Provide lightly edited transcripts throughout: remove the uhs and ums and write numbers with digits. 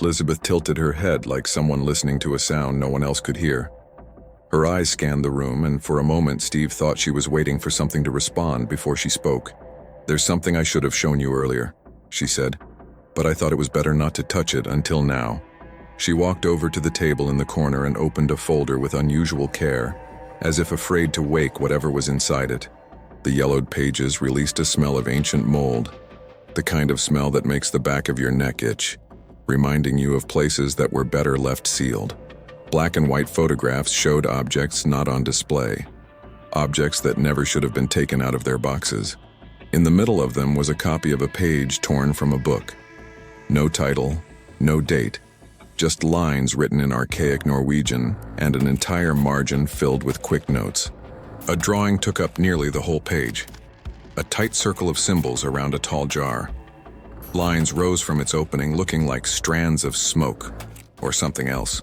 Elizabeth tilted her head like someone listening to a sound no one else could hear. Her eyes scanned the room, and for a moment Steve thought she was waiting for something to respond before she spoke. "There's something I should have shown you earlier," she said, "but I thought it was better not to touch it until now." She walked over to the table in the corner and opened a folder with unusual care, as if afraid to wake whatever was inside it. The yellowed pages released a smell of ancient mold, the kind of smell that makes the back of your neck itch, reminding you of places that were better left sealed. Black and white photographs showed objects not on display, objects that never should have been taken out of their boxes. In the middle of them was a copy of a page torn from a book. No title, no date, just lines written in archaic Norwegian and an entire margin filled with quick notes. A drawing took up nearly the whole page, a tight circle of symbols around a tall jar. Lines rose from its opening looking like strands of smoke or something else.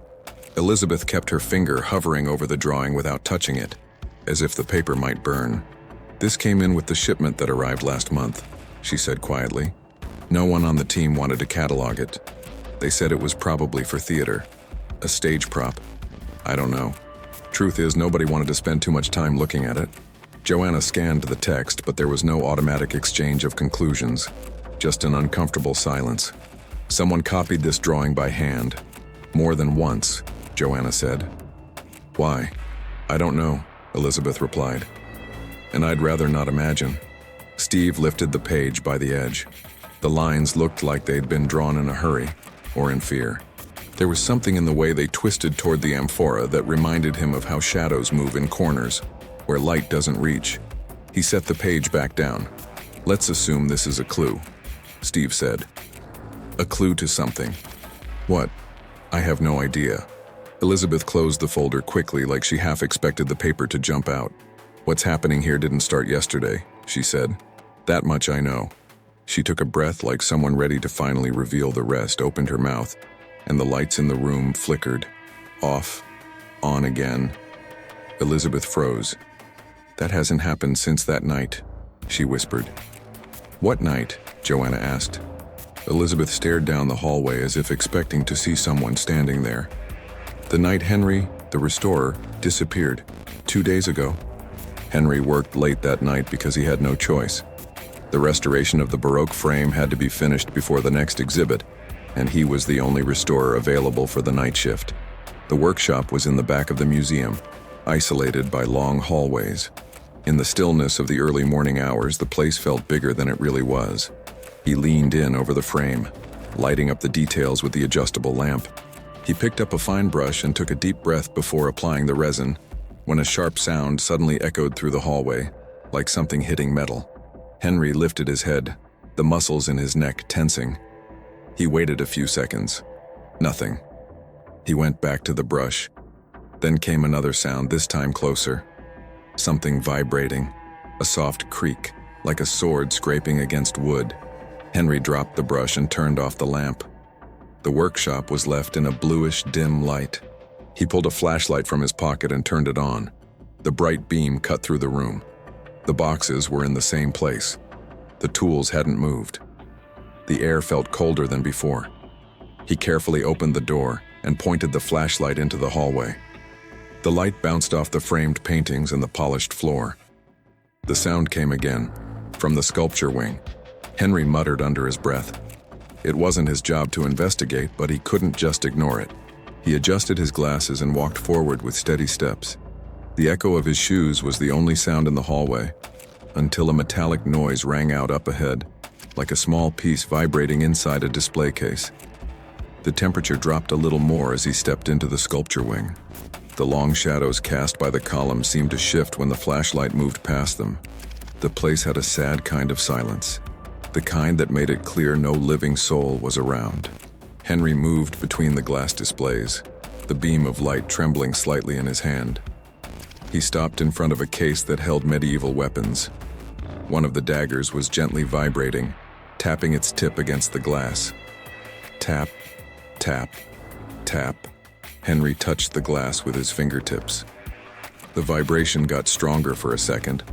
Elizabeth kept her finger hovering over the drawing without touching it, as if the paper might burn. "This came in with the shipment that arrived last month," she said quietly. "No one on the team wanted to catalog it. They said it was probably for theater, a stage prop. I don't know. Truth is, nobody wanted to spend too much time looking at it." Joanna scanned the text, but there was no automatic exchange of conclusions, just an uncomfortable silence. "Someone copied this drawing by hand. More than once," Joanna said. "Why?" "I don't know," Elizabeth replied. "And I'd rather not imagine." Steve lifted the page by the edge. The lines looked like they'd been drawn in a hurry, or in fear. There was something in the way they twisted toward the amphora that reminded him of how shadows move in corners, where light doesn't reach. He set the page back down. "Let's assume this is a clue," Steve said. "A clue to something. What? I have no idea." Elizabeth closed the folder quickly, like she half expected the paper to jump out. "What's happening here didn't start yesterday," she said. "That much I know." She took a breath like someone ready to finally reveal the rest, opened her mouth, and the lights in the room flickered. Off, on again. Elizabeth froze. "That hasn't happened since that night," she whispered. "What night?" Joanna asked. Elizabeth stared down the hallway as if expecting to see someone standing there. "The night Henry, the restorer, disappeared. 2 days ago." Henry worked late that night because he had no choice. The restoration of the Baroque frame had to be finished before the next exhibit, and he was the only restorer available for the night shift. The workshop was in the back of the museum, isolated by long hallways. In the stillness of the early morning hours, the place felt bigger than it really was. He leaned in over the frame, lighting up the details with the adjustable lamp. He picked up a fine brush and took a deep breath before applying the resin, when a sharp sound suddenly echoed through the hallway, like something hitting metal. Henry lifted his head, the muscles in his neck tensing. He waited a few seconds. Nothing. He went back to the brush. Then came another sound, this time closer. Something vibrating, a soft creak, like a sword scraping against wood. Henry dropped the brush and turned off the lamp. The workshop was left in a bluish, dim light. He pulled a flashlight from his pocket and turned it on. The bright beam cut through the room. The boxes were in the same place. The tools hadn't moved. The air felt colder than before. He carefully opened the door and pointed the flashlight into the hallway. The light bounced off the framed paintings and the polished floor. The sound came again, from the sculpture wing. Henry muttered under his breath. It wasn't his job to investigate, but he couldn't just ignore it. He adjusted his glasses and walked forward with steady steps. The echo of his shoes was the only sound in the hallway, until a metallic noise rang out up ahead, like a small piece vibrating inside a display case. The temperature dropped a little more as he stepped into the sculpture wing. The long shadows cast by the columns seemed to shift when the flashlight moved past them. The place had a sad kind of silence, the kind that made it clear no living soul was around. Henry moved between the glass displays, the beam of light trembling slightly in his hand. He stopped in front of a case that held medieval weapons. One of the daggers was gently vibrating, tapping its tip against the glass. Tap, tap, tap. Henry touched the glass with his fingertips. The vibration got stronger for a second,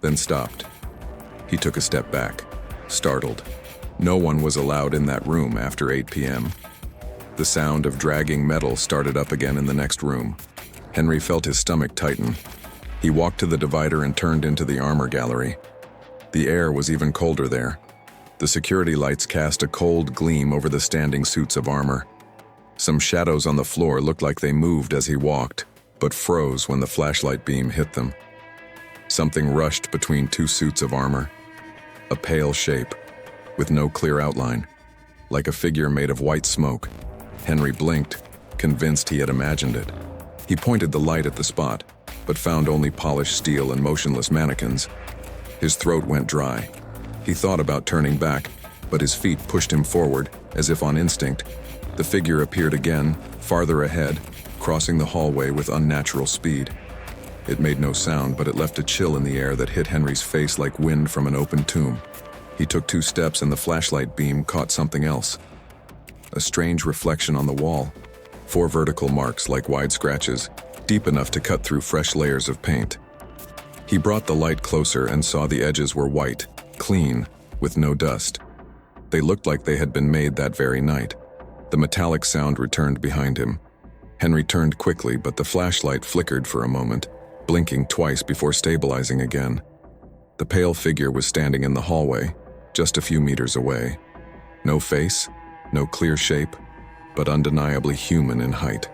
then stopped. He took a step back, startled. No one was allowed in that room after 8 p.m. The sound of dragging metal started up again in the next room. Henry felt his stomach tighten. He walked to the divider and turned into the armor gallery. The air was even colder there. The security lights cast a cold gleam over the standing suits of armor. Some shadows on the floor looked like they moved as he walked, but froze when the flashlight beam hit them. Something rushed between two suits of armor. A pale shape, with no clear outline, like a figure made of white smoke. Henry blinked, convinced he had imagined it. He pointed the light at the spot, but found only polished steel and motionless mannequins. His throat went dry. He thought about turning back, but his feet pushed him forward, as if on instinct. The figure appeared again, farther ahead, crossing the hallway with unnatural speed. It made no sound, but it left a chill in the air that hit Henry's face like wind from an open tomb. He took 2 steps and the flashlight beam caught something else. A strange reflection on the wall. 4 vertical marks like wide scratches, deep enough to cut through fresh layers of paint. He brought the light closer and saw the edges were white, clean, with no dust. They looked like they had been made that very night. The metallic sound returned behind him. Henry turned quickly, but the flashlight flickered for a moment, blinking twice before stabilizing again. The pale figure was standing in the hallway, just a few meters away. No face, no clear shape, but undeniably human in height.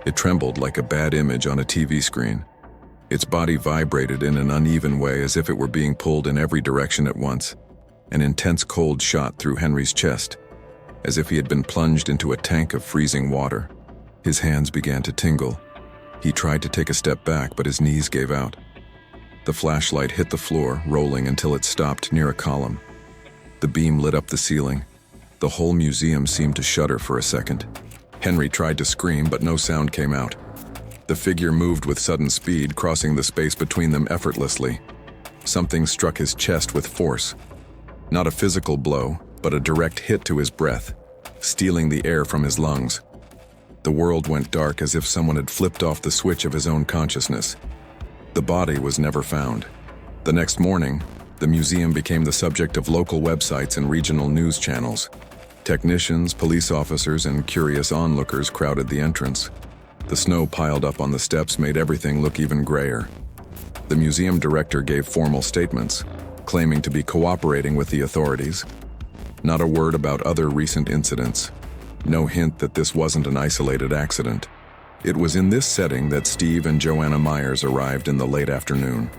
It trembled like a bad image on a TV screen. Its body vibrated in an uneven way as if it were being pulled in every direction at once. An intense cold shot through Henry's chest, as if he had been plunged into a tank of freezing water. His hands began to tingle. He tried to take a step back, but his knees gave out. The flashlight hit the floor, rolling until it stopped near a column. The beam lit up the ceiling. The whole museum seemed to shudder for a second. Henry tried to scream, but no sound came out. The figure moved with sudden speed, crossing the space between them effortlessly. Something struck his chest with force. Not a physical blow, but a direct hit to his breath, stealing the air from his lungs. The world went dark as if someone had flipped off the switch of his own consciousness. The body was never found. The next morning, the museum became the subject of local websites and regional news channels. Technicians, police officers, and curious onlookers crowded the entrance. The snow piled up on the steps made everything look even grayer. The museum director gave formal statements, claiming to be cooperating with the authorities. Not a word about other recent incidents. No hint that this wasn't an isolated accident. It was in this setting that Steve and Joanna Myers arrived in the late afternoon.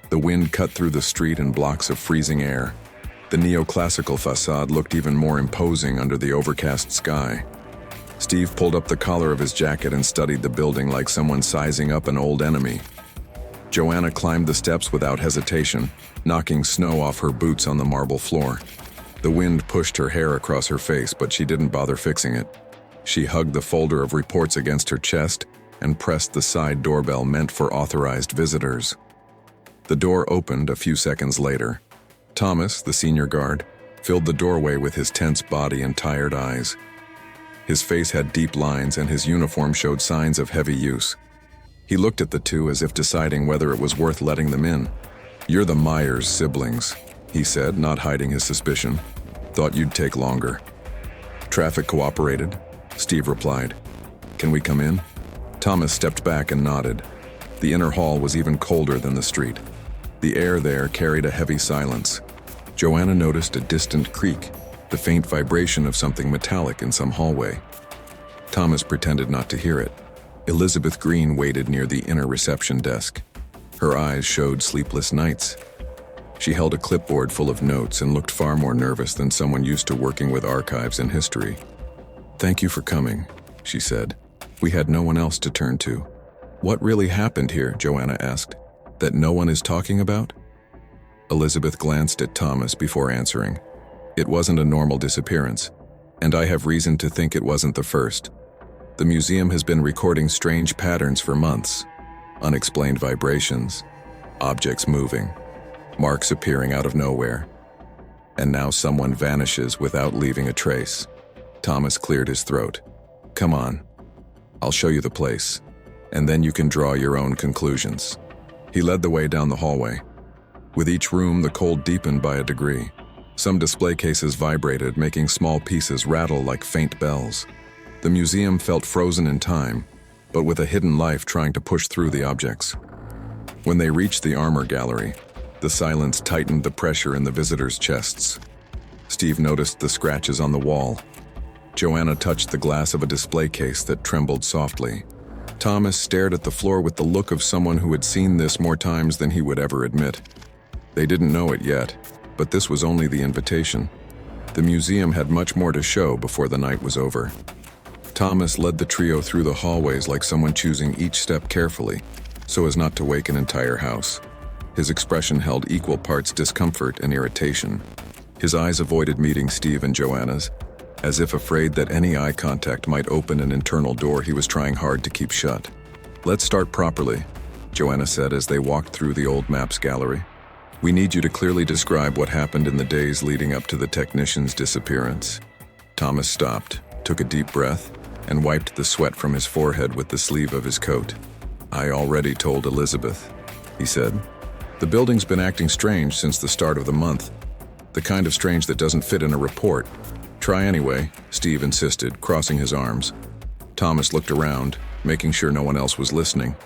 The wind cut through the street in blocks of freezing air. The neoclassical facade looked even more imposing under the overcast sky. Steve pulled up the collar of his jacket and studied the building like someone sizing up an old enemy. Joanna climbed the steps without hesitation, knocking snow off her boots on the marble floor. The wind pushed her hair across her face, but she didn't bother fixing it. She hugged the folder of reports against her chest and pressed the side doorbell meant for authorized visitors. The door opened a few seconds later. Thomas, the senior guard, filled the doorway with his tense body and tired eyes. His face had deep lines and his uniform showed signs of heavy use. He looked at the two as if deciding whether it was worth letting them in. "You're the Myers siblings," he said, not hiding his suspicion. "Thought you'd take longer." "Traffic cooperated," Steve replied. "Can we come in?" Thomas stepped back and nodded. The inner hall was even colder than the street. The air there carried a heavy silence. Joanna noticed a distant creak, the faint vibration of something metallic in some hallway. Thomas pretended not to hear it. Elizabeth Green waited near the inner reception desk. Her eyes showed sleepless nights. She held a clipboard full of notes and looked far more nervous than someone used to working with archives and history. "Thank you for coming," she said. "We had no one else to turn to." "What really happened here?" Joanna asked. "That no one is talking about?" Elizabeth glanced at Thomas before answering. "It wasn't a normal disappearance, and I have reason to think it wasn't the first. The museum has been recording strange patterns for months. Unexplained vibrations, objects moving, marks appearing out of nowhere. And now someone vanishes without leaving a trace." Thomas cleared his throat. "Come on. I'll show you the place, and then you can draw your own conclusions." He led the way down the hallway. With each room, the cold deepened by a degree. Some display cases vibrated, making small pieces rattle like faint bells. The museum felt frozen in time, but with a hidden life trying to push through the objects. When they reached the armor gallery, the silence tightened the pressure in the visitors' chests. Steve noticed the scratches on the wall. Joanna touched the glass of a display case that trembled softly. Thomas stared at the floor with the look of someone who had seen this more times than he would ever admit. They didn't know it yet, but this was only the invitation. The museum had much more to show before the night was over. Thomas led the trio through the hallways like someone choosing each step carefully, so as not to wake an entire house. His expression held equal parts discomfort and irritation. His eyes avoided meeting Steve and Joanna's, as if afraid that any eye contact might open an internal door he was trying hard to keep shut. "Let's start properly," Joanna said as they walked through the old maps gallery. "We need you to clearly describe what happened in the days leading up to the technician's disappearance." Thomas stopped, took a deep breath, and wiped the sweat from his forehead with the sleeve of his coat. "I already told Elizabeth," he said. "The building's been acting strange since the start of the month. The kind of strange that doesn't fit in a report. Try anyway," Steve insisted, crossing his arms. Thomas looked around, making sure no one else was listening.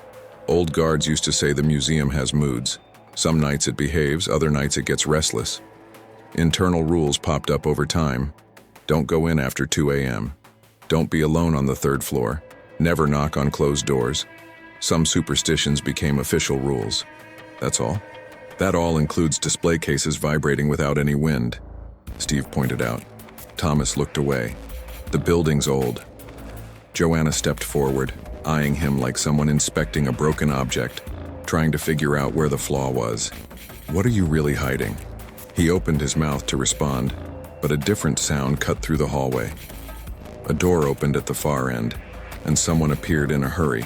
Old guards used to say the museum has moods. Some nights it behaves, other nights it gets restless. Internal rules popped up over time. Don't go in after 2 a.m. Don't be alone on the 3rd floor. Never knock on closed doors. Some superstitions became official rules. That's all. That all includes display cases vibrating without any wind, Steve pointed out. Thomas looked away. "The building's old." Joanna stepped forward, eyeing him like someone inspecting a broken object, trying to figure out where the flaw was. "What are you really hiding?" He opened his mouth to respond, but a different sound cut through the hallway. A door opened at the far end, and someone appeared in a hurry,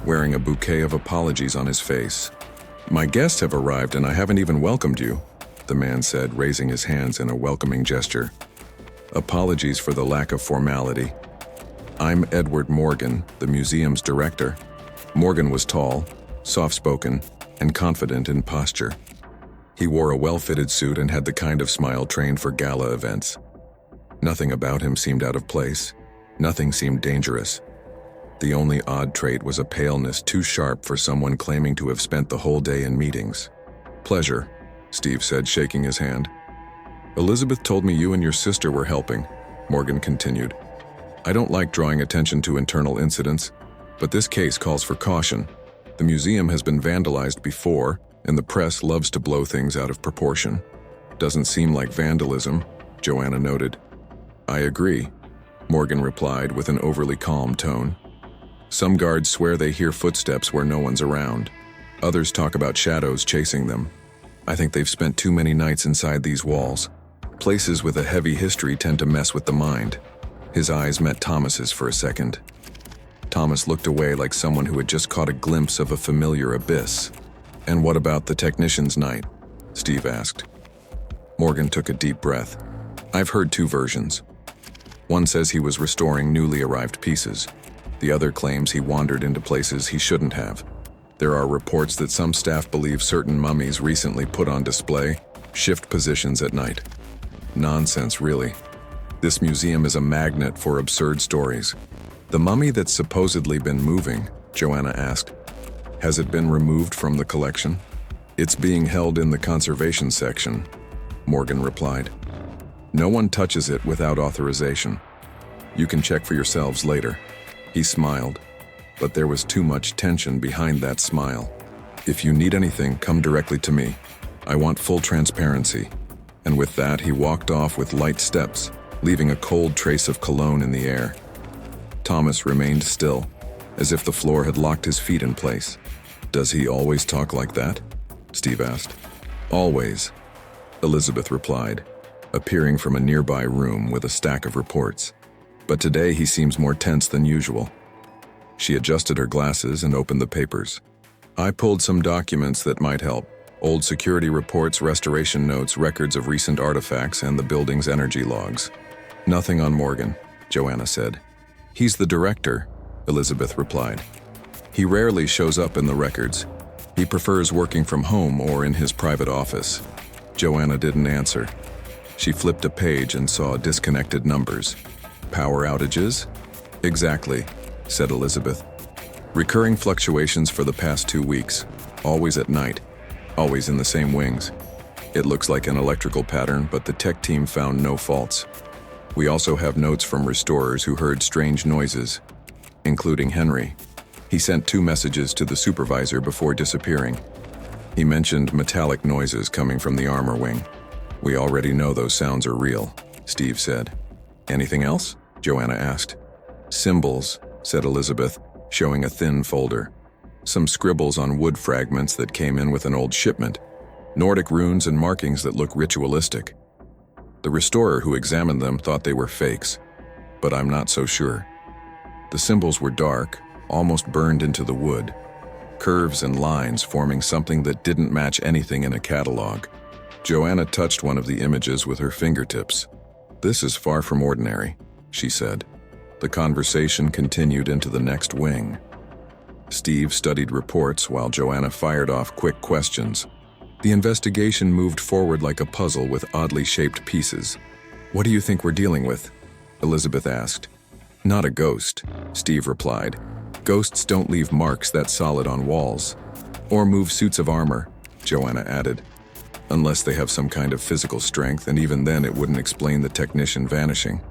wearing a bouquet of apologies on his face. "My guests have arrived and I haven't even welcomed you," the man said, raising his hands in a welcoming gesture. "Apologies for the lack of formality. I'm Edward Morgan, the museum's director." Morgan was tall, soft-spoken, and confident in posture. He wore a well-fitted suit and had the kind of smile trained for gala events. Nothing about him seemed out of place. Nothing seemed dangerous. The only odd trait was a paleness too sharp for someone claiming to have spent the whole day in meetings. "Pleasure," Steve said, shaking his hand. "Elizabeth told me you and your sister were helping," Morgan continued. "I don't like drawing attention to internal incidents, but this case calls for caution. The museum has been vandalized before, and the press loves to blow things out of proportion." "Doesn't seem like vandalism," Joanna noted. "I agree," Morgan replied with an overly calm tone. "Some guards swear they hear footsteps where no one's around. Others talk about shadows chasing them. I think they've spent too many nights inside these walls. Places with a heavy history tend to mess with the mind." His eyes met Thomas's for a second. Thomas looked away like someone who had just caught a glimpse of a familiar abyss. "And what about the technician's night?" Steve asked. Morgan took a deep breath. "I've heard 2 versions. One says he was restoring newly arrived pieces. The other claims he wandered into places he shouldn't have. There are reports that some staff believe certain mummies recently put on display shift positions at night. Nonsense, really. This museum is a magnet for absurd stories. "The mummy that's supposedly been moving," Joanna asked, "has it been removed from the collection?" "It's being held in the conservation section," Morgan replied. "No one touches it without authorization. You can check for yourselves later." He smiled, but there was too much tension behind that smile. "If you need anything, come directly to me. I want full transparency." And with that, he walked off with light steps, leaving a cold trace of cologne in the air. Thomas remained still, as if the floor had locked his feet in place. "Does he always talk like that?" Steve asked. "Always," Elizabeth replied, appearing from a nearby room with a stack of reports. "But today he seems more tense than usual." She adjusted her glasses and opened the papers. "I pulled some documents that might help. Old security reports, restoration notes, records of recent artifacts, and the building's energy logs." "Nothing on Morgan," Joanna said. "He's the director," Elizabeth replied. "He rarely shows up in the records. He prefers working from home or in his private office." Joanna didn't answer. She flipped a page and saw disconnected numbers. "Power outages?" Exactly, said Elizabeth. Recurring fluctuations for the past 2 weeks, always at night, always in the same wings. It looks like an electrical pattern, but the tech team found no faults. We also have notes from restorers who heard strange noises, including Henry. He sent 2 messages to the supervisor before disappearing. He mentioned metallic noises coming from the armor wing. We already know those sounds are real, Steve said. Anything else? Joanna asked. Symbols, said Elizabeth, showing a thin folder. Some scribbles on wood fragments that came in with an old shipment. Nordic runes and markings that look ritualistic. The restorer who examined them thought they were fakes, but I'm not so sure. The symbols were dark, almost burned into the wood. Curves and lines forming something that didn't match anything in a catalog. Joanna touched one of the images with her fingertips. This is far from ordinary, she said. The conversation continued into the next wing. Steve studied reports while Joanna fired off quick questions. The investigation moved forward like a puzzle with oddly shaped pieces. What do you think we're dealing with? Elizabeth asked. Not a ghost, Steve replied. Ghosts don't leave marks that solid on walls. Or move suits of armor, Joanna added. Unless they have some kind of physical strength, and even then it wouldn't explain the technician vanishing.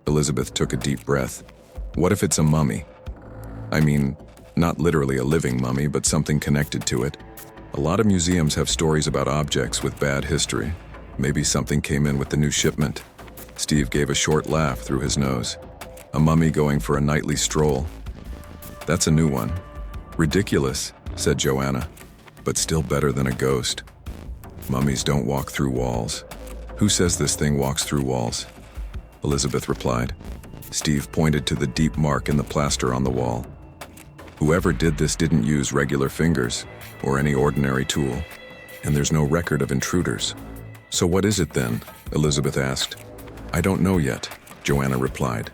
Elizabeth took a deep breath. What if it's a mummy? I mean, not literally a living mummy, but something connected to it. A lot of museums have stories about objects with bad history. Maybe something came in with the new shipment. Steve gave a short laugh through his nose. A mummy going for a nightly stroll. That's a new one. Ridiculous, said Joanna, but still better than a ghost. Mummies don't walk through walls. Who says this thing walks through walls? Elizabeth replied. Steve pointed to the deep mark in the plaster on the wall. Whoever did this didn't use regular fingers or any ordinary tool, and there's no record of intruders. So what is it then? Elizabeth asked. I don't know yet, Joanna replied.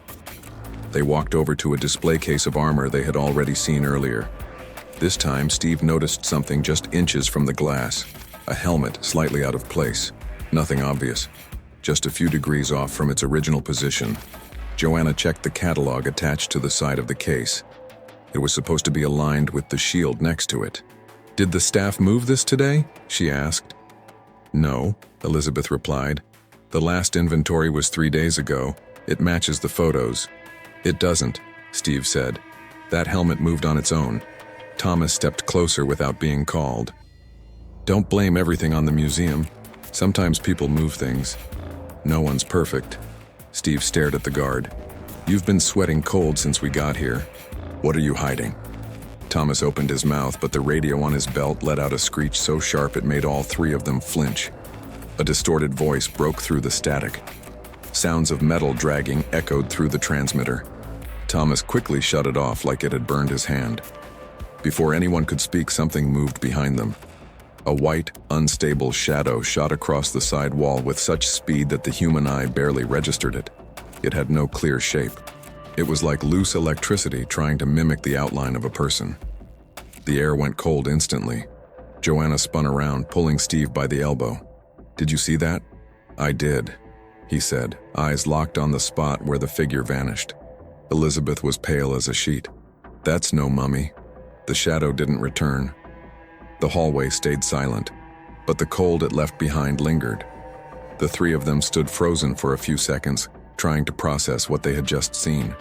They walked over to a display case of armor they had already seen earlier. This time, Steve noticed something just inches from the glass, a helmet slightly out of place. Nothing obvious, just a few degrees off from its original position. Joanna checked the catalog attached to the side of the case. It was supposed to be aligned with the shield next to it. Did the staff move this today? She asked. No, Elizabeth replied. The last inventory was 3 days ago. It matches the photos. It doesn't, Steve said. That helmet moved on its own. Thomas stepped closer without being called. Don't blame everything on the museum. Sometimes people move things. No one's perfect. Steve stared at the guard. You've been sweating cold since we got here. What are you hiding? Thomas opened his mouth, but the radio on his belt let out a screech so sharp it made all 3 of them flinch. A distorted voice broke through the static. Sounds of metal dragging echoed through the transmitter. Thomas quickly shut it off like it had burned his hand. Before anyone could speak, something moved behind them. A white, unstable shadow shot across the side wall with such speed that the human eye barely registered it. It had no clear shape. It was like loose electricity trying to mimic the outline of a person. The air went cold instantly. Joanna spun around, pulling Steve by the elbow. Did you see that? I did, he said, eyes locked on the spot where the figure vanished. Elizabeth was pale as a sheet. That's no mummy. The shadow didn't return. The hallway stayed silent, but the cold it left behind lingered. The 3 of them stood frozen for a few seconds, trying to process what they had just seen.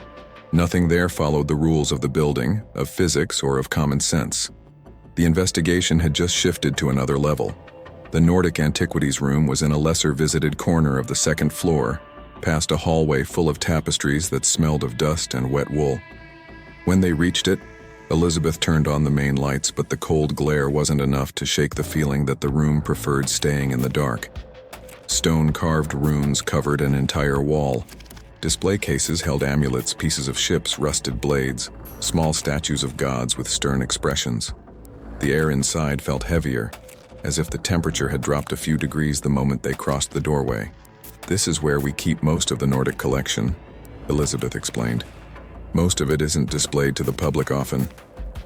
Nothing there followed the rules of the building, of physics, or of common sense. The investigation had just shifted to another level. The Nordic Antiquities room was in a lesser-visited corner of the 2nd floor, past a hallway full of tapestries that smelled of dust and wet wool. When they reached it, Elizabeth turned on the main lights, but the cold glare wasn't enough to shake the feeling that the room preferred staying in the dark. Stone-carved runes covered an entire wall. Display cases held amulets, pieces of ships, rusted blades, small statues of gods with stern expressions. The air inside felt heavier, as if the temperature had dropped a few degrees the moment they crossed the doorway. This is where we keep most of the Nordic collection, Elizabeth explained. Most of it isn't displayed to the public often.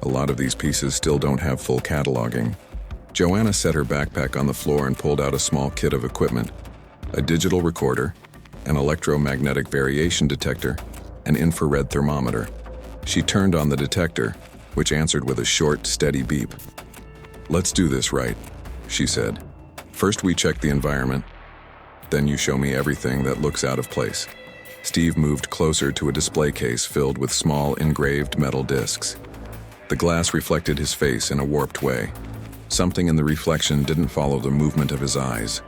A lot of these pieces still don't have full cataloging. Joanna set her backpack on the floor and pulled out a small kit of equipment, a digital recorder, an electromagnetic variation detector, an infrared thermometer. She turned on the detector, which answered with a short, steady beep. "Let's do this right," she said. "First we check the environment, then you show me everything that looks out of place." Steve moved closer to a display case filled with small engraved metal discs. The glass reflected his face in a warped way. Something in the reflection didn't follow the movement of his eyes.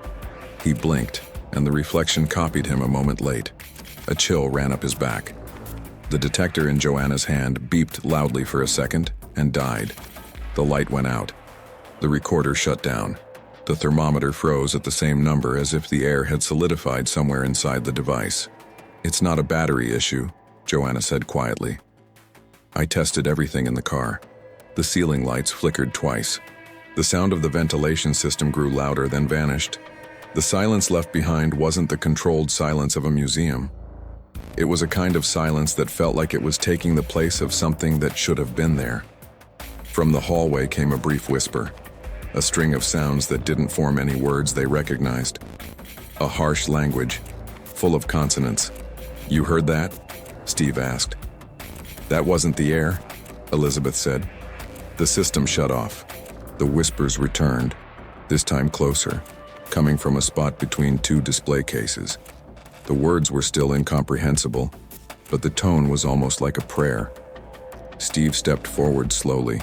He blinked, and the reflection copied him a moment late. A chill ran up his back. The detector in Joanna's hand beeped loudly for a second and died. The light went out. The recorder shut down. The thermometer froze at the same number as if the air had solidified somewhere inside the device. "It's not a battery issue," Joanna said quietly. "I tested everything in the car." The ceiling lights flickered twice. The sound of the ventilation system grew louder, then vanished. The silence left behind wasn't the controlled silence of a museum. It was a kind of silence that felt like it was taking the place of something that should have been there. From the hallway came a brief whisper, a string of sounds that didn't form any words they recognized. A harsh language, full of consonants. "You heard that?" Steve asked. "That wasn't the air," Elizabeth said. The system shut off. The whispers returned, this time closer, coming from a spot between two display cases. The words were still incomprehensible, but the tone was almost like a prayer. Steve stepped forward slowly.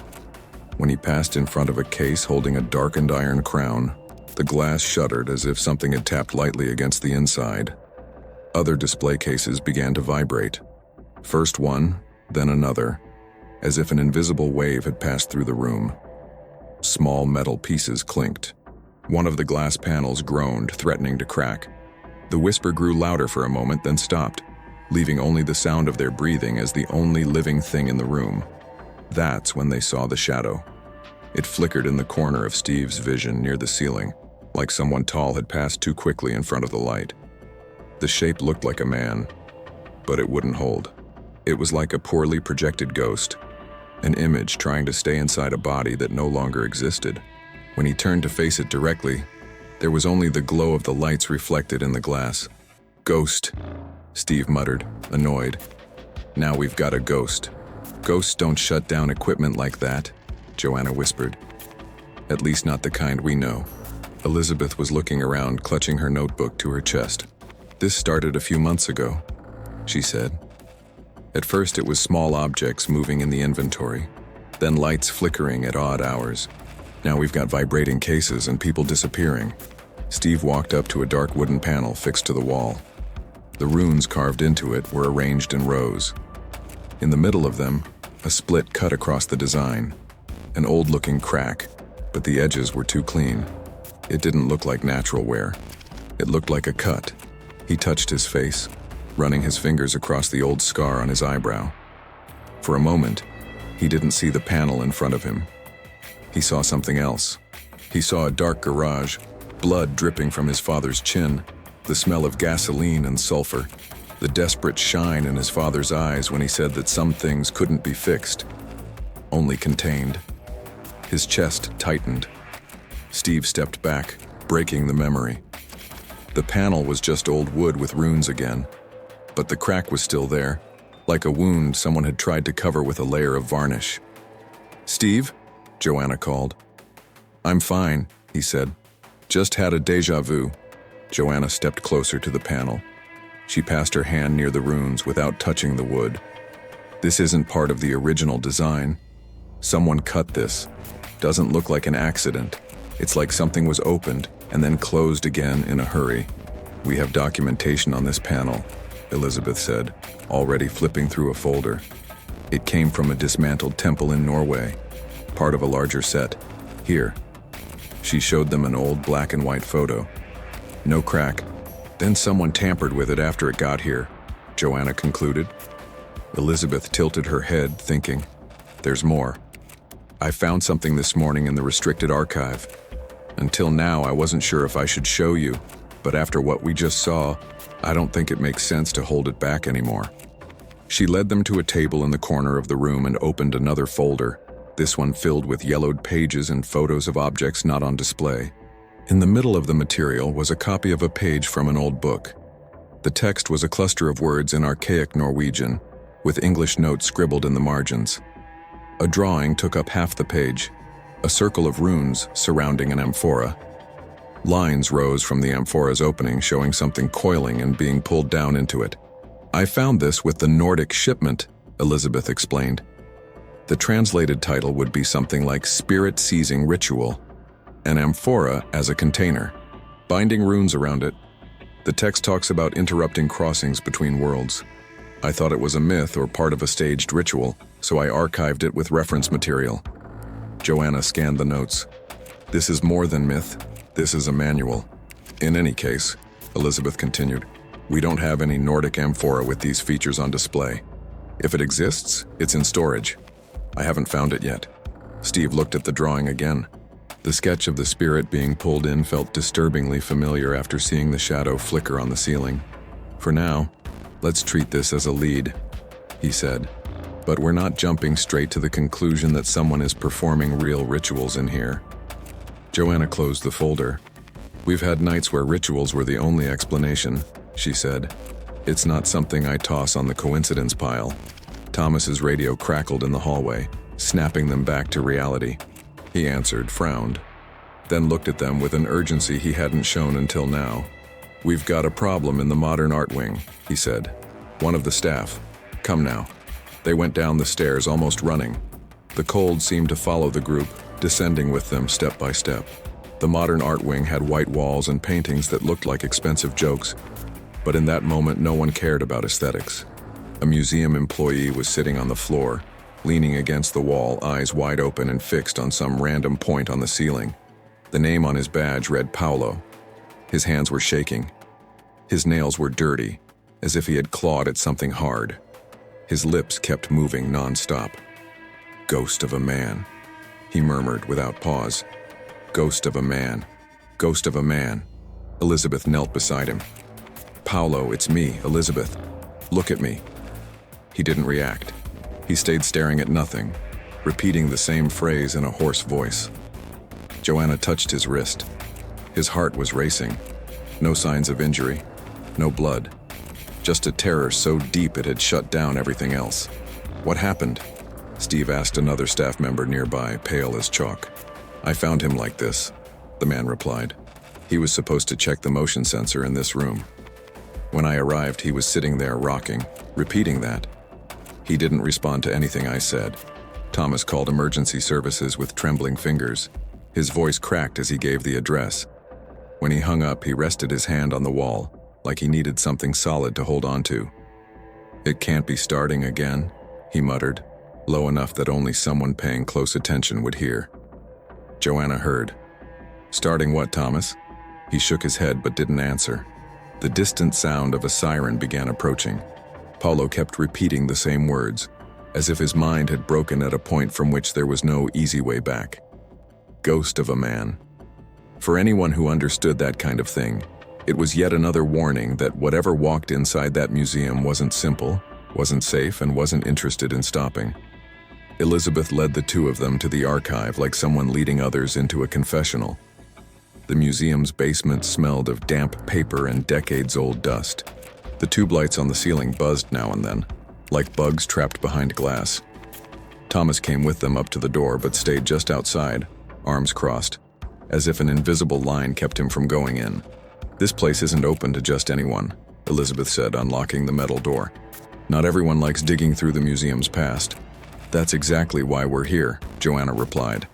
When he passed in front of a case holding a darkened iron crown, the glass shuddered as if something had tapped lightly against the inside. Other display cases began to vibrate. First one, then another, as if an invisible wave had passed through the room. Small metal pieces clinked. One of the glass panels groaned, threatening to crack. The whisper grew louder for a moment, then stopped, leaving only the sound of their breathing as the only living thing in the room. That's when they saw the shadow. It flickered in the corner of Steve's vision near the ceiling, like someone tall had passed too quickly in front of the light. The shape looked like a man, but it wouldn't hold. It was like a poorly projected ghost, an image trying to stay inside a body that no longer existed. When he turned to face it directly, there was only the glow of the lights reflected in the glass. "Ghost," Steve muttered, annoyed. "Now we've got a ghost." "Ghosts don't shut down equipment like that," Joanna whispered. "At least not the kind we know." Elizabeth was looking around, clutching her notebook to her chest. "This started a few months ago," she said. At first it was small objects moving in the inventory, then lights flickering at odd hours. Now we've got vibrating cases and people disappearing. Steve walked up to a dark wooden panel fixed to the wall. The runes carved into it were arranged in rows. In the middle of them, a split cut across the design. An old-looking crack, but the edges were too clean. It didn't look like natural wear. It looked like a cut. He touched his face, running his fingers across the old scar on his eyebrow. For a moment, he didn't see the panel in front of him. He saw something else. He saw a dark garage, blood dripping from his father's chin, the smell of gasoline and sulfur, the desperate shine in his father's eyes when he said that some things couldn't be fixed, only contained. His chest tightened. Steve stepped back, breaking the memory. The panel was just old wood with runes again, but the crack was still there, like a wound someone had tried to cover with a layer of varnish. "Steve?" Joanna called. "I'm fine," he said. "Just had a déjà vu." Joanna stepped closer to the panel. She passed her hand near the runes without touching the wood. "This isn't part of the original design. Someone cut this. Doesn't look like an accident. It's like something was opened and then closed again in a hurry. We have documentation on this panel," Elizabeth said, already flipping through a folder. "It came from a dismantled temple in Norway, part of a larger set. Here." She showed them an old black and white photo. "No crack. Then someone tampered with it after it got here," Joanna concluded. Elizabeth tilted her head, thinking, "There's more. I found something this morning in the restricted archive. Until now, I wasn't sure if I should show you, but after what we just saw, I don't think it makes sense to hold it back anymore." She led them to a table in the corner of the room and opened another folder, this one filled with yellowed pages and photos of objects not on display. In the middle of the material was a copy of a page from an old book. The text was a cluster of words in archaic Norwegian, with English notes scribbled in the margins. A drawing took up half the page, a circle of runes surrounding an amphora. Lines rose from the amphora's opening, showing something coiling and being pulled down into it. "I found this with the Nordic shipment," Elizabeth explained. The translated title would be something like Spirit-Seizing Ritual, an amphora as a container, binding runes around it. The text talks about interrupting crossings between worlds. I thought it was a myth or part of a staged ritual, so I archived it with reference material. Joanna scanned the notes. "This is more than myth. This is a manual. In any case," Elizabeth continued, "we don't have any Nordic amphora with these features on display. If it exists, it's in storage. I haven't found it yet." Steve looked at the drawing again. The sketch of the spirit being pulled in felt disturbingly familiar after seeing the shadow flicker on the ceiling. "For now, let's treat this as a lead," he said. "But we're not jumping straight to the conclusion that someone is performing real rituals in here." Joanna closed the folder. "We've had nights where rituals were the only explanation," she said. "It's not something I toss on the coincidence pile." Thomas's radio crackled in the hallway, snapping them back to reality. He answered, frowned, then looked at them with an urgency he hadn't shown until now. "We've got a problem in the modern art wing," he said. "One of the staff. Come now." They went down the stairs, almost running. The cold seemed to follow the group, descending with them step by step. The modern art wing had white walls and paintings that looked like expensive jokes, but in that moment no one cared about aesthetics. A museum employee was sitting on the floor, leaning against the wall, eyes wide open and fixed on some random point on the ceiling. The name on his badge read Paolo. His hands were shaking. His nails were dirty, as if he had clawed at something hard. His lips kept moving non-stop. "Ghost of a man," he murmured without pause. "Ghost of a man. Ghost of a man." Elizabeth knelt beside him. "Paolo, it's me, Elizabeth. Look at me." He didn't react. He stayed staring at nothing, repeating the same phrase in a hoarse voice. Joanna touched his wrist. His heart was racing. No signs of injury, no blood. Just a terror so deep it had shut down everything else. "What happened?" Steve asked another staff member nearby, pale as chalk. "I found him like this," the man replied. "He was supposed to check the motion sensor in this room. When I arrived, he was sitting there rocking, repeating that. He didn't respond to anything I said." Thomas called emergency services with trembling fingers. His voice cracked as he gave the address. When he hung up, he rested his hand on the wall, like he needed something solid to hold on to. "It can't be starting again," he muttered, low enough that only someone paying close attention would hear. Joanna heard. "Starting what, Thomas?" He shook his head but didn't answer. The distant sound of a siren began approaching. Paolo kept repeating the same words, as if his mind had broken at a point from which there was no easy way back. Ghost of a man. For anyone who understood that kind of thing, it was yet another warning that whatever walked inside that museum wasn't simple, wasn't safe, and wasn't interested in stopping. Elizabeth led the two of them to the archive like someone leading others into a confessional. The museum's basement smelled of damp paper and decades-old dust. The tube lights on the ceiling buzzed now and then, like bugs trapped behind glass. Thomas came with them up to the door but stayed just outside, arms crossed, as if an invisible line kept him from going in. "This place isn't open to just anyone," Elizabeth said, unlocking the metal door. "Not everyone likes digging through the museum's past." "That's exactly why we're here," Joanna replied.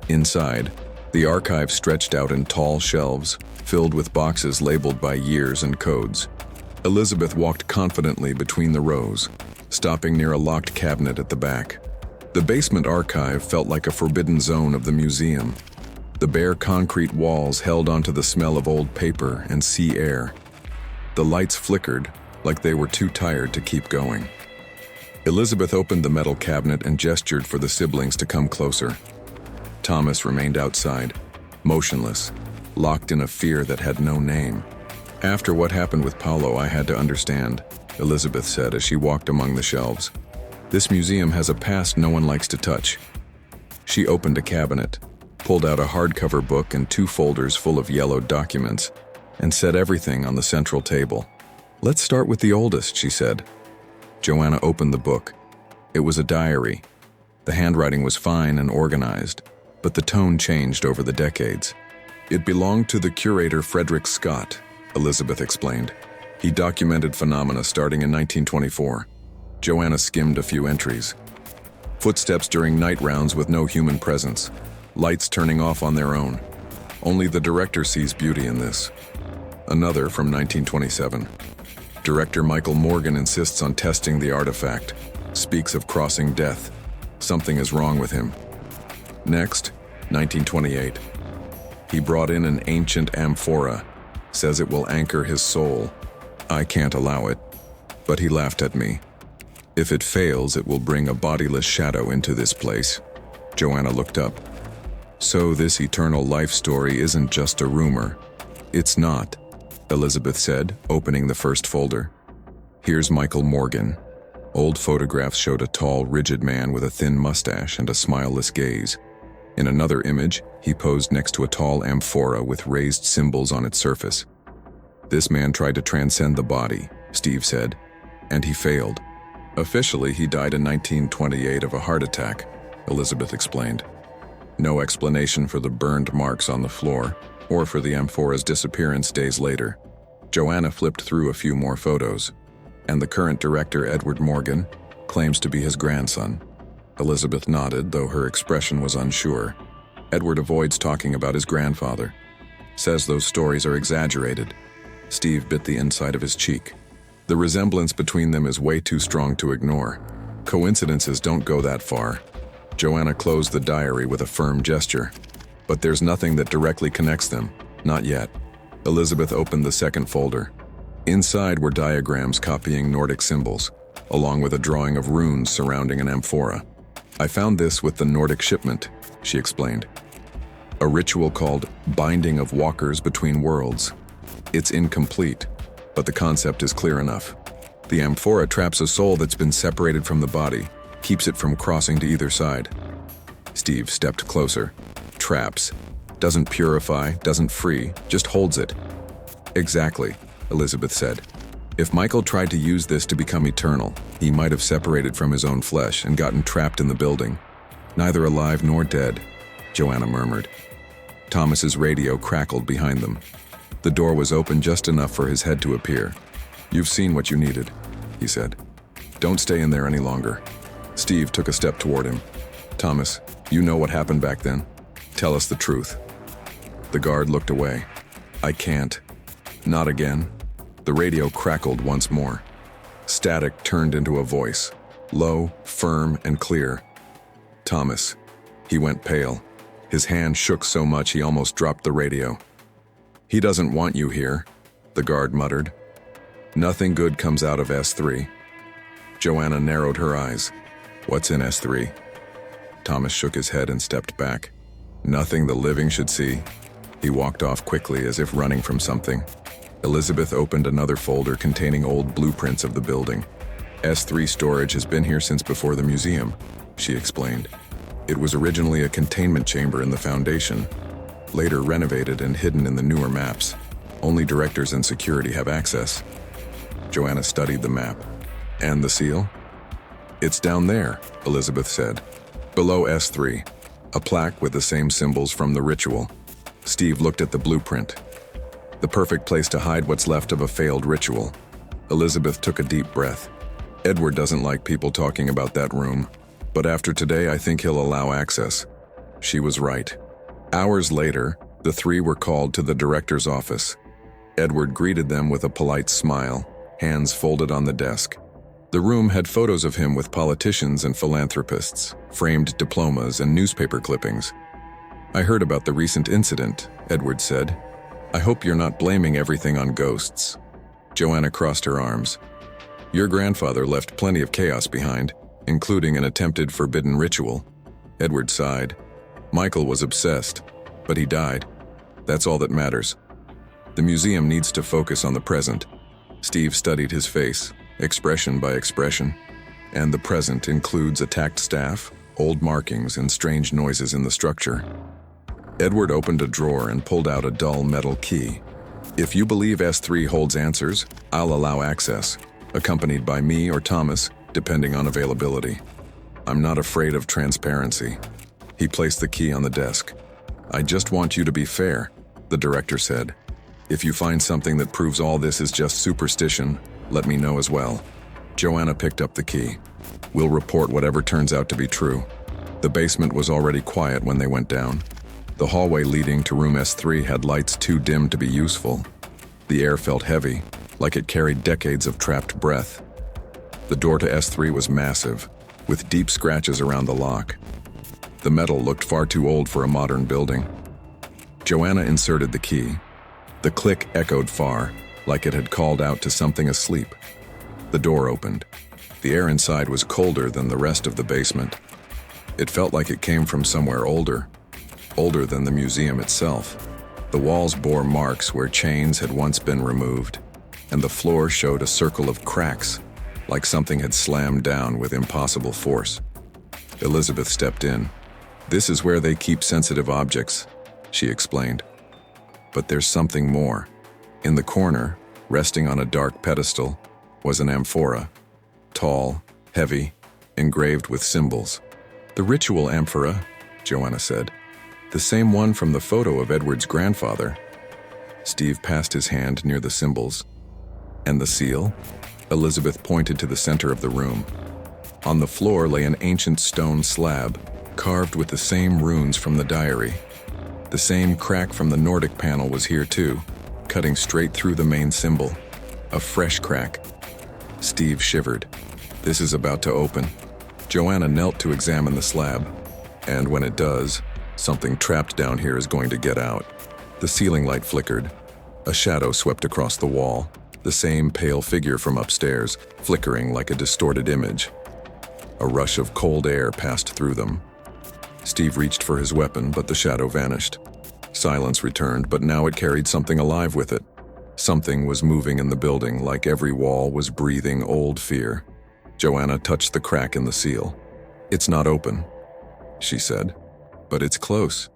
Inside, the archive stretched out in tall shelves, filled with boxes labeled by years and codes. Elizabeth walked confidently between the rows, stopping near a locked cabinet at the back. The basement archive felt like a forbidden zone of the museum. The bare concrete walls held onto the smell of old paper and sea air. The lights flickered, like they were too tired to keep going. Elizabeth opened the metal cabinet and gestured for the siblings to come closer. Thomas remained outside, motionless, locked in a fear that had no name. "After what happened with Paolo, I had to understand," Elizabeth said as she walked among the shelves. "This museum has a past no one likes to touch." She opened a cabinet, pulled out a hardcover book and 2 folders full of yellowed documents, and set everything on the central table. Let's start with the oldest, she said. Joanna opened the book. It was a diary. The handwriting was fine and organized, but the tone changed over the decades. It belonged to the curator Frederick Scott, Elizabeth explained. He documented phenomena starting in 1924. Joanna skimmed a few entries. Footsteps during night rounds with no human presence. Lights turning off on their own. Only the director sees beauty in this. Another from 1927. Director Michael Morgan insists on testing the artifact. Speaks of crossing death. Something is wrong with him. Next, 1928. He brought in an ancient amphora. Says it will anchor his soul. I can't allow it. But he laughed at me. If it fails, it will bring a bodiless shadow into this place. Joanna looked up. So this eternal life story isn't just a rumor. It's not, Elizabeth said, opening the first folder. Here's Michael Morgan. Old photographs showed a tall, rigid man with a thin mustache and a smileless gaze. In another image, he posed next to a tall amphora with raised symbols on its surface. This man tried to transcend the body, Steve said, and he failed. Officially, he died in 1928 of a heart attack, Elizabeth explained. No explanation for the burned marks on the floor, or for the amphora's disappearance days later. Joanna flipped through a few more photos, and the current director, Edward Morgan, claims to be his grandson. Elizabeth nodded, though her expression was unsure. Edward avoids talking about his grandfather. Says those stories are exaggerated. Steve bit the inside of his cheek. The resemblance between them is way too strong to ignore. Coincidences don't go that far. Joanna closed the diary with a firm gesture. But there's nothing that directly connects them. Not yet. Elizabeth opened the second folder. Inside were diagrams copying Nordic symbols, along with a drawing of runes surrounding an amphora. I found this with the Nordic shipment, she explained. A ritual called Binding of Walkers Between Worlds. It's incomplete, but the concept is clear enough. The amphora traps a soul that's been separated from the body, keeps it from crossing to either side. Steve stepped closer. Traps. Doesn't purify, doesn't free, just holds it. Exactly, Elizabeth said. If Michael tried to use this to become eternal, he might have separated from his own flesh and gotten trapped in the building. Neither alive nor dead, Joanna murmured. Thomas's radio crackled behind them. The door was open just enough for his head to appear. You've seen what you needed, he said. Don't stay in there any longer. Steve took a step toward him. Thomas, you know what happened back then? Tell us the truth. The guard looked away. I can't. Not again. The radio crackled once more. Static turned into a voice, low, firm, and clear. Thomas. He went pale. His hand shook so much he almost dropped the radio. He doesn't want you here, the guard muttered. Nothing good comes out of S3. Joanna narrowed her eyes. What's in S3? Thomas shook his head and stepped back. Nothing the living should see. He walked off quickly as if running from something. Elizabeth opened another folder containing old blueprints of the building. S3 storage has been here since before the museum, she explained. It was originally a containment chamber in the foundation, later renovated and hidden in the newer maps. Only directors and security have access. Joanna studied the map. And the seal? It's down there, Elizabeth said. Below S3, a plaque with the same symbols from the ritual. Steve looked at the blueprint. The perfect place to hide what's left of a failed ritual. Elizabeth took a deep breath. Edward doesn't like people talking about that room, but after today I think he'll allow access. She was right. Hours later, the three were called to the director's office. Edward greeted them with a polite smile, hands folded on the desk. The room had photos of him with politicians and philanthropists, framed diplomas and newspaper clippings. I heard about the recent incident, Edward said. I hope you're not blaming everything on ghosts. Joanna crossed her arms. Your grandfather left plenty of chaos behind, including an attempted forbidden ritual. Edward sighed. Michael was obsessed, but he died. That's all that matters. The museum needs to focus on the present. Steve studied his face, expression by expression, and the present includes attacked staff, old markings, and strange noises in the structure. Edward opened a drawer and pulled out a dull metal key. If you believe S3 holds answers, I'll allow access, accompanied by me or Thomas, depending on availability. I'm not afraid of transparency. He placed the key on the desk. I just want you to be fair, the director said. If you find something that proves all this is just superstition, let me know as well. Joanna picked up the key. We'll report whatever turns out to be true. The basement was already quiet when they went down. The hallway leading to room S3 had lights too dim to be useful. The air felt heavy, like it carried decades of trapped breath. The door to S3 was massive, with deep scratches around the lock. The metal looked far too old for a modern building. Joanna inserted the key. The click echoed far, like it had called out to something asleep. The door opened. The air inside was colder than the rest of the basement. It felt like it came from somewhere older than the museum itself. The walls bore marks where chains had once been removed, and the floor showed a circle of cracks, like something had slammed down with impossible force. Elizabeth stepped in. This is where they keep sensitive objects, she explained. But there's something more. In the corner, resting on a dark pedestal, was an amphora. Tall, heavy, engraved with symbols. The ritual amphora, Joanna said. The same one from the photo of Edward's grandfather. Steve passed his hand near the symbols. And the seal? Elizabeth pointed to the center of the room. On the floor lay an ancient stone slab, carved with the same runes from the diary. The same crack from the Nordic panel was here too, cutting straight through the main symbol. A fresh crack. Steve shivered. This is about to open. Joanna knelt to examine the slab. And when it does, something trapped down here is going to get out. The ceiling light flickered. A shadow swept across the wall, the same pale figure from upstairs, flickering like a distorted image. A rush of cold air passed through them. Steve reached for his weapon, but the shadow vanished. Silence returned, but now it carried something alive with it. Something was moving in the building, like every wall was breathing old fear. Joanna touched the crack in the seal. It's not open, she said, but it's close.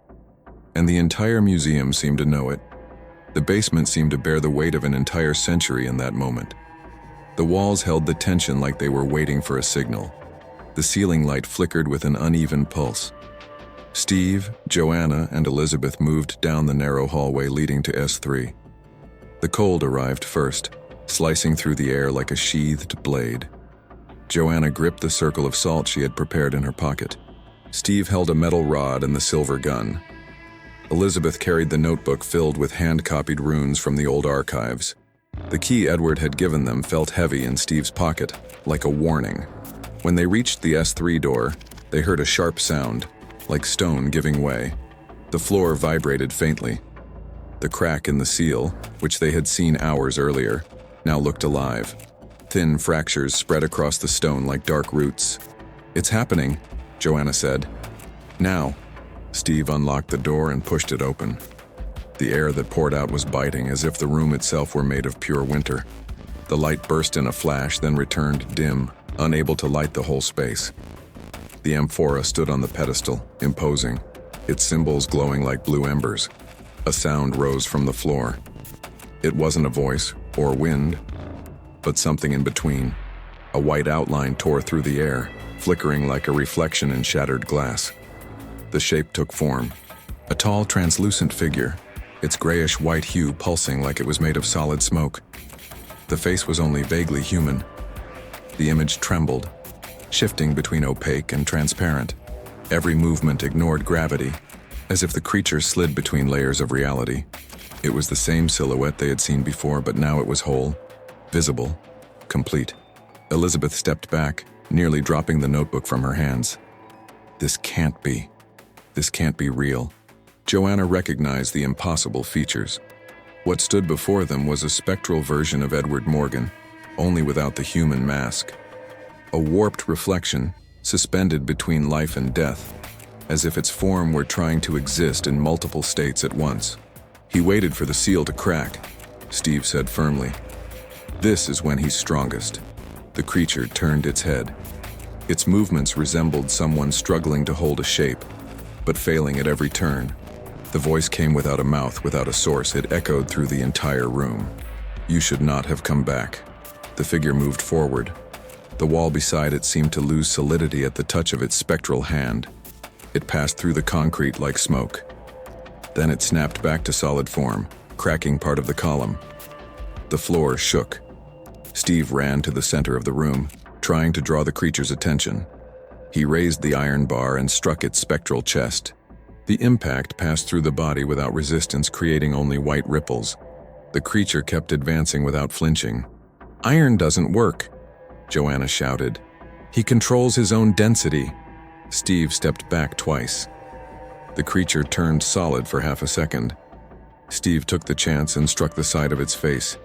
And the entire museum seemed to know it. The basement seemed to bear the weight of an entire century in that moment. The walls held the tension like they were waiting for a signal. The ceiling light flickered with an uneven pulse. Steve, Joanna, and Elizabeth moved down the narrow hallway leading to S3. The cold arrived first, slicing through the air like a sheathed blade. Joanna gripped the circle of salt she had prepared in her pocket. Steve held a metal rod and the silver gun. Elizabeth carried the notebook filled with hand-copied runes from the old archives. The key Edward had given them felt heavy in Steve's pocket, like a warning. When they reached the S3 door, they heard a sharp sound, like stone giving way. The floor vibrated faintly. The crack in the seal, which they had seen hours earlier, now looked alive. Thin fractures spread across the stone like dark roots. It's happening, Joanna said. Now. Steve unlocked the door and pushed it open. The air that poured out was biting, as if the room itself were made of pure winter. The light burst in a flash, then returned dim, unable to light the whole space. The amphora stood on the pedestal, imposing, its symbols glowing like blue embers. A sound rose from the floor. It wasn't a voice or wind, but something in between. A white outline tore through the air, flickering like a reflection in shattered glass. The shape took form. A tall, translucent figure, its grayish-white hue pulsing like it was made of solid smoke. The face was only vaguely human. The image trembled, shifting between opaque and transparent. Every movement ignored gravity, as if the creature slid between layers of reality. It was the same silhouette they had seen before, but now it was whole, visible, complete. Elizabeth stepped back, nearly dropping the notebook from her hands. This can't be real. Joanna recognized the impossible features. What stood before them was a spectral version of Edward Morgan, only without the human mask. A warped reflection, suspended between life and death, as if its form were trying to exist in multiple states at once. He waited for the seal to crack, Steve said firmly. This is when he's strongest. The creature turned its head. Its movements resembled someone struggling to hold a shape, but failing at every turn. The voice came without a mouth, without a source. It echoed through the entire room. "You should not have come back." The figure moved forward. The wall beside it seemed to lose solidity at the touch of its spectral hand. It passed through the concrete like smoke. Then it snapped back to solid form, cracking part of the column. The floor shook. Steve ran to the center of the room, trying to draw the creature's attention. He raised the iron bar and struck its spectral chest. The impact passed through the body without resistance, creating only white ripples. The creature kept advancing without flinching. "Iron doesn't work," Joanna shouted. "He controls his own density." Steve stepped back twice. The creature turned solid for half a second. Steve took the chance and struck the side of its face.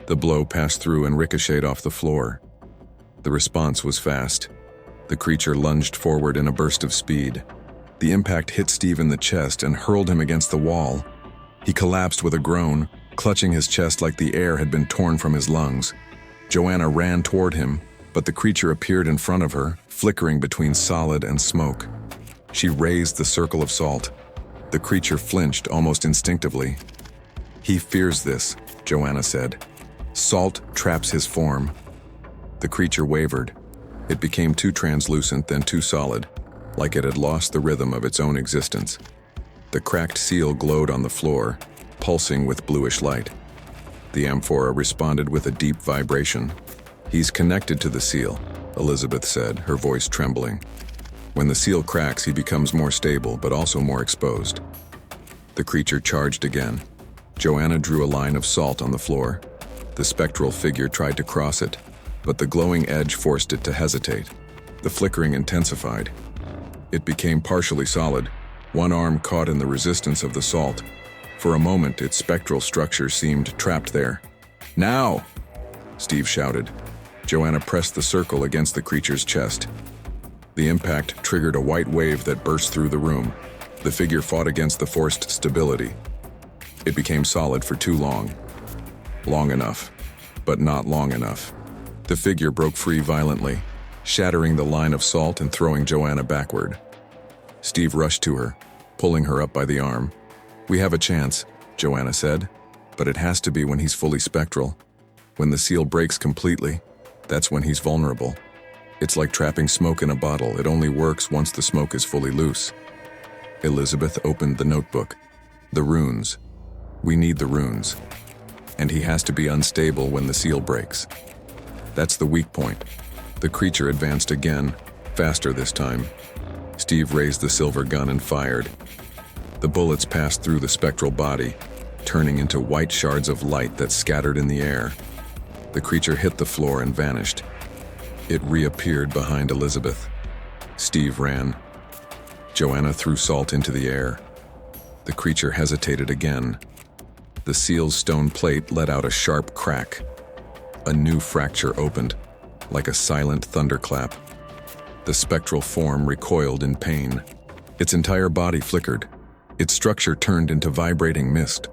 The blow passed through and ricocheted off the floor. The response was fast. The creature lunged forward in a burst of speed. The impact hit Steve in the chest and hurled him against the wall. He collapsed with a groan, clutching his chest like the air had been torn from his lungs. Joanna ran toward him, but the creature appeared in front of her, flickering between solid and smoke. She raised the circle of salt. The creature flinched almost instinctively. "He fears this," Joanna said. "Salt traps his form." The creature wavered. It became too translucent, then too solid, like it had lost the rhythm of its own existence. The cracked seal glowed on the floor, pulsing with bluish light. The amphora responded with a deep vibration. "He's connected to the seal," Elizabeth said, her voice trembling. "When the seal cracks, he becomes more stable, but also more exposed." The creature charged again. Joanna drew a line of salt on the floor. The spectral figure tried to cross it, but the glowing edge forced it to hesitate. The flickering intensified. It became partially solid. One arm caught in the resistance of the salt. For a moment, its spectral structure seemed trapped there. "Now!" Steve shouted. Joanna pressed the circle against the creature's chest. The impact triggered a white wave that burst through the room. The figure fought against the forced stability. It became solid for too long. Long enough, but not long enough. The figure broke free violently, shattering the line of salt and throwing Joanna backward. Steve rushed to her, pulling her up by the arm. "We have a chance," Joanna said, "but it has to be when he's fully spectral. When the seal breaks completely, that's when he's vulnerable. It's like trapping smoke in a bottle. It only works once the smoke is fully loose." Elizabeth opened the notebook. "The runes. We need the runes. And he has to be unstable when the seal breaks. That's the weak point." The creature advanced again, faster this time. Steve raised the silver gun and fired. The bullets passed through the spectral body, turning into white shards of light that scattered in the air. The creature hit the floor and vanished. It reappeared behind Elizabeth. Steve ran. Joanna threw salt into the air. The creature hesitated again. The seal's stone plate let out a sharp crack. A new fracture opened, like a silent thunderclap. The spectral form recoiled in pain. Its entire body flickered. Its structure turned into vibrating mist.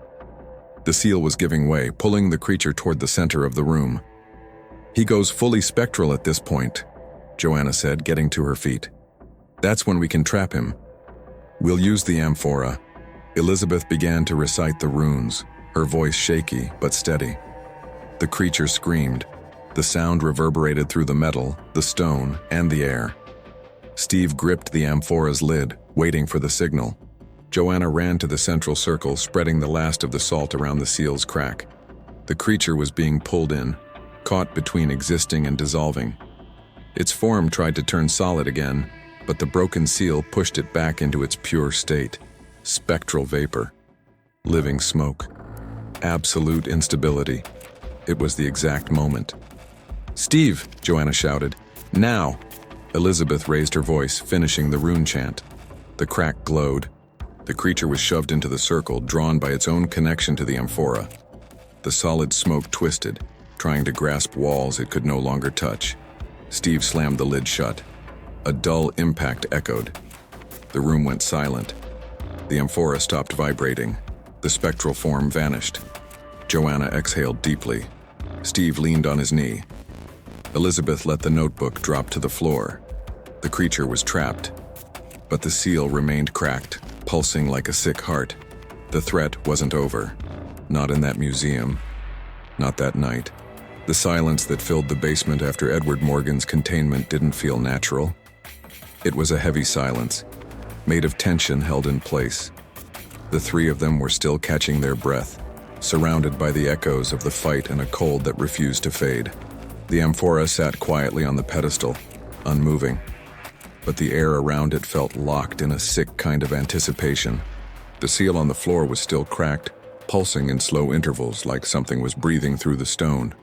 The seal was giving way, pulling the creature toward the center of the room. "He goes fully spectral at this point," Joanna said, getting to her feet. "That's when we can trap him. We'll use the amphora." Elizabeth began to recite the runes, her voice shaky but steady. The creature screamed. The sound reverberated through the metal, the stone, and the air. Steve gripped the amphora's lid, waiting for the signal. Joanna ran to the central circle, spreading the last of the salt around the seal's crack. The creature was being pulled in, caught between existing and dissolving. Its form tried to turn solid again, but the broken seal pushed it back into its pure state. Spectral vapor. Living smoke. Absolute instability. It was the exact moment. "Steve!" Joanna shouted. "Now!" Elizabeth raised her voice, finishing the rune chant. The crack glowed. The creature was shoved into the circle, drawn by its own connection to the amphora. The solid smoke twisted, trying to grasp walls it could no longer touch. Steve slammed the lid shut. A dull impact echoed. The room went silent. The amphora stopped vibrating. The spectral form vanished. Joanna exhaled deeply. Steve leaned on his knee. Elizabeth let the notebook drop to the floor. The creature was trapped, but the seal remained cracked, pulsing like a sick heart. The threat wasn't over. Not in that museum. Not that night. The silence that filled the basement after Edward Morgan's containment didn't feel natural. It was a heavy silence, made of tension held in place. The three of them were still catching their breath, surrounded by the echoes of the fight and a cold that refused to fade. The amphora sat quietly on the pedestal, unmoving, but the air around it felt locked in a sick kind of anticipation. The seal on the floor was still cracked, pulsing in slow intervals like something was breathing through the stone.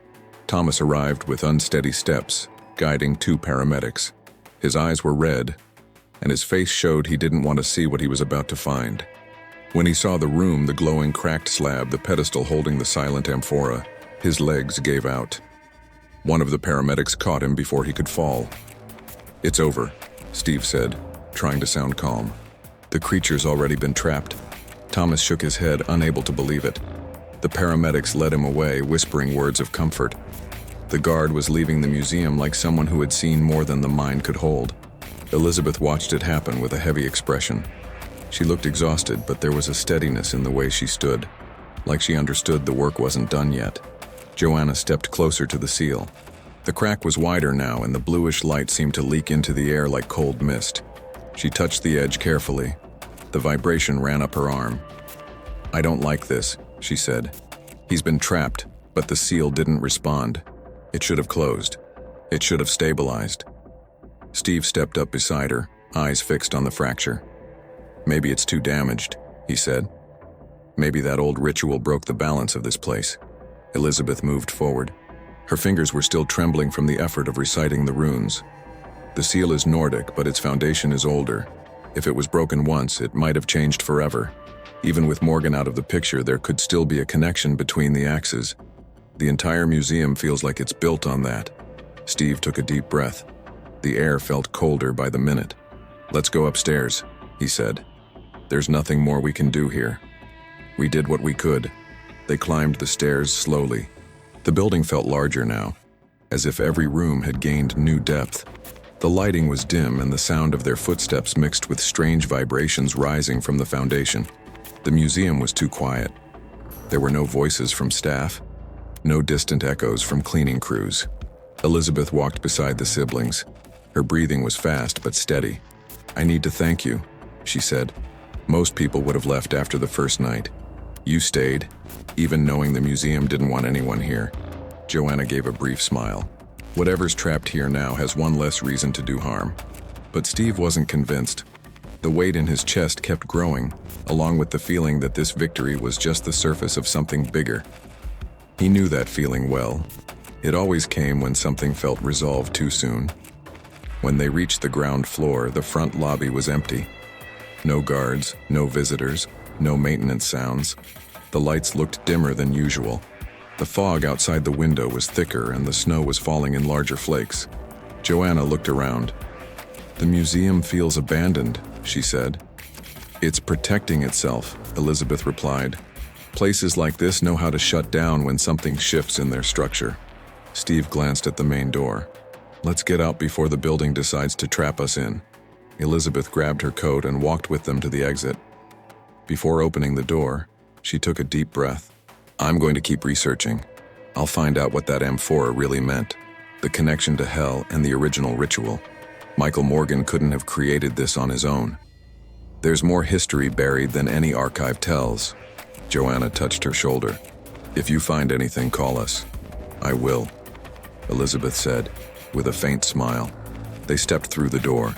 Thomas arrived with unsteady steps, guiding two paramedics. His eyes were red, and his face showed he didn't want to see what he was about to find. When he saw the room, the glowing cracked slab, the pedestal holding the silent amphora, his legs gave out. One of the paramedics caught him before he could fall. "It's over," Steve said, trying to sound calm. "The creature's already been trapped." Thomas shook his head, unable to believe it. The paramedics led him away, whispering words of comfort. The guard was leaving the museum like someone who had seen more than the mind could hold. Elizabeth watched it happen with a heavy expression. She looked exhausted, but there was a steadiness in the way she stood, like she understood the work wasn't done yet. Joanna stepped closer to the seal. The crack was wider now, and the bluish light seemed to leak into the air like cold mist. She touched the edge carefully. The vibration ran up her arm. "I don't like this," she said. "He's been trapped, but the seal didn't respond. It should have closed. It should have stabilized." Steve stepped up beside her, eyes fixed on the fracture. "Maybe it's too damaged," he said. "Maybe that old ritual broke the balance of this place." Elizabeth moved forward. Her fingers were still trembling from the effort of reciting the runes. "The seal is Nordic, but its foundation is older. If it was broken once, it might have changed forever. Even with Morgan out of the picture, there could still be a connection between the axes. The entire museum feels like it's built on that." Steve took a deep breath. The air felt colder by the minute. "Let's go upstairs," he said. "There's nothing more we can do here." We did what we could. They climbed the stairs slowly. The building felt larger now, as if every room had gained new depth. The lighting was dim, and the sound of their footsteps mixed with strange vibrations rising from the foundation. The museum was too quiet. There were no voices from staff, no distant echoes from cleaning crews. Elizabeth walked beside the siblings. Her breathing was fast but steady. "I need to thank you," she said. "Most people would have left after the first night. You stayed, even knowing the museum didn't want anyone here." Joanna gave a brief smile. Whatever's trapped here now has one less reason to do harm. But Steve wasn't convinced. The weight in his chest kept growing, along with the feeling that this victory was just the surface of something bigger. He knew that feeling well. It always came when something felt resolved too soon. When they reached the ground floor, the front lobby was empty. No guards, no visitors, no maintenance sounds. The lights looked dimmer than usual. The fog outside the window was thicker, and the snow was falling in larger flakes. Joanna looked around. "The museum feels abandoned," she said. "It's protecting itself," Elizabeth replied. "Places like this know how to shut down when something shifts in their structure." Steve glanced at the main door. "Let's get out before the building decides to trap us in." Elizabeth grabbed her coat and walked with them to the exit. Before opening the door, she took a deep breath. "I'm going to keep researching. I'll find out what that amphora really meant, the connection to hell and the original ritual. Michael Morgan couldn't have created this on his own. There's more history buried than any archive tells." Joanna touched her shoulder. "If you find anything, call us." "I will," Elizabeth said, with a faint smile. They stepped through the door.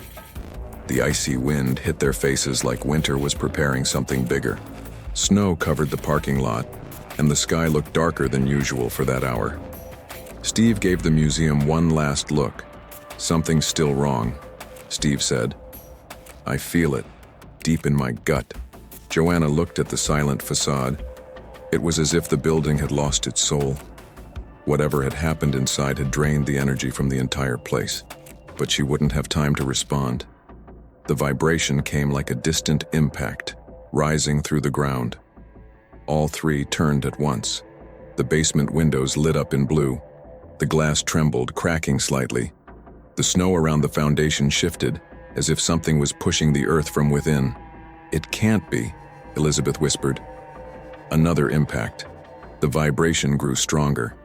The icy wind hit their faces like winter was preparing something bigger. Snow covered the parking lot, and the sky looked darker than usual for that hour. Steve gave the museum one last look. "Something's still wrong," Steve said. "I feel it, deep in my gut." Joanna looked at the silent facade. It was as if the building had lost its soul. Whatever had happened inside had drained the energy from the entire place, but she wouldn't have time to respond. The vibration came like a distant impact, rising through the ground. All three turned at once. The basement windows lit up in blue. The glass trembled, cracking slightly. The snow around the foundation shifted, as if something was pushing the earth from within. "It can't be," Elizabeth whispered. Another impact. The vibration grew stronger.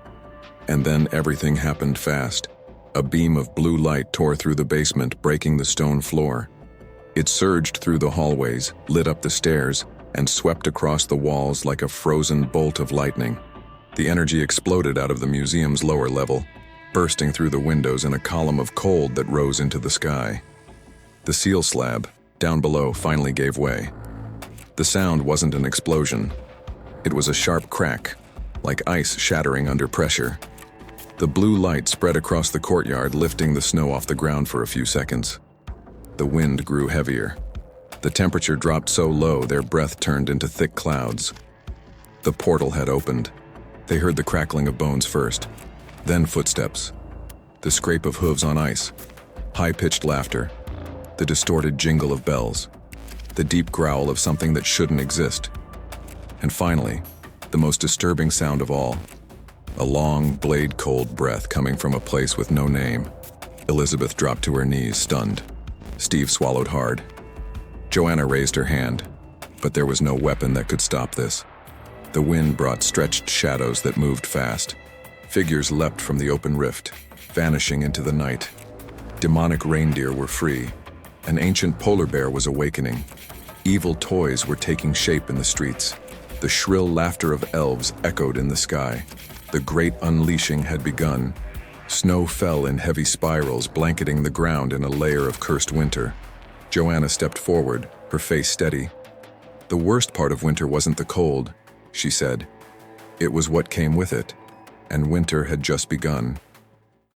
And then everything happened fast. A beam of blue light tore through the basement, breaking the stone floor. It surged through the hallways, lit up the stairs, and swept across the walls like a frozen bolt of lightning. The energy exploded out of the museum's lower level, bursting through the windows in a column of cold that rose into the sky. The seal slab, down below, finally gave way. The sound wasn't an explosion. It was a sharp crack, like ice shattering under pressure. The blue light spread across the courtyard, lifting the snow off the ground for a few seconds. The wind grew heavier. The temperature dropped so low their breath turned into thick clouds. The portal had opened. They heard the crackling of bones first, then footsteps, the scrape of hooves on ice, high-pitched laughter, the distorted jingle of bells, the deep growl of something that shouldn't exist. And finally, the most disturbing sound of all, a long, blade-cold breath coming from a place with no name. Elizabeth dropped to her knees, stunned. Steve swallowed hard. Joanna raised her hand, but there was no weapon that could stop this. The wind brought stretched shadows that moved fast. Figures leapt from the open rift, vanishing into the night. Demonic reindeer were free. An ancient polar bear was awakening. Evil toys were taking shape in the streets. The shrill laughter of elves echoed in the sky. The great unleashing had begun. Snow fell in heavy spirals, blanketing the ground in a layer of cursed winter. Joanna stepped forward, her face steady. "The worst part of winter wasn't the cold," she said. "It was what came with it, and winter had just begun."